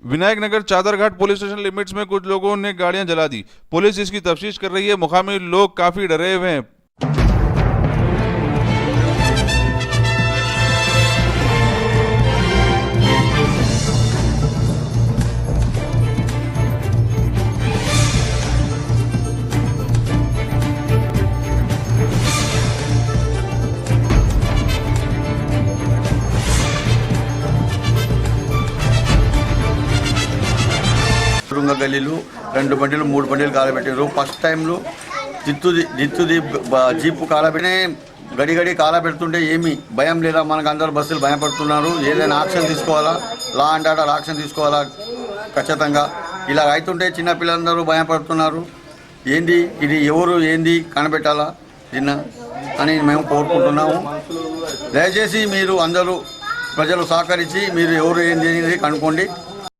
विनायक नगर Chadarghat police station limits में कुछ लोगों ने गाड़ियां जला दी। पुलिस इसकी तफ्तीश कर रही है। मुकामी लोग काफी डरे हुए हैं। గల్లీలు 2 బండిలు 3 బండిలు కాలబెట్టారు. ఫస్ట్ టైంలో జిత్తుది జీపు కాలబెట్టినే గడి కాలబెడుతుంటే ఏమి భయం లేదా? మనకు అందరు బస్సులు భయపడుతున్నారు. ఏదైనా యాక్షన్ తీసుకోవాలా, లా అండ్ ఆర్డర్ యాక్షన్ తీసుకోవాలా ఖచ్చితంగా. ఇలా అవుతుంటే చిన్నపిల్లలందరూ భయపడుతున్నారు. ఏంది ఇది, ఎవరు ఏంది కనిపెట్టాలా చిన్న అని మేము కోరుకుంటున్నాము. దయచేసి మీరు అందరూ ప్రజలు సహకరించి మీరు ఎవరు ఏంది అనేది కనుక్కోండి.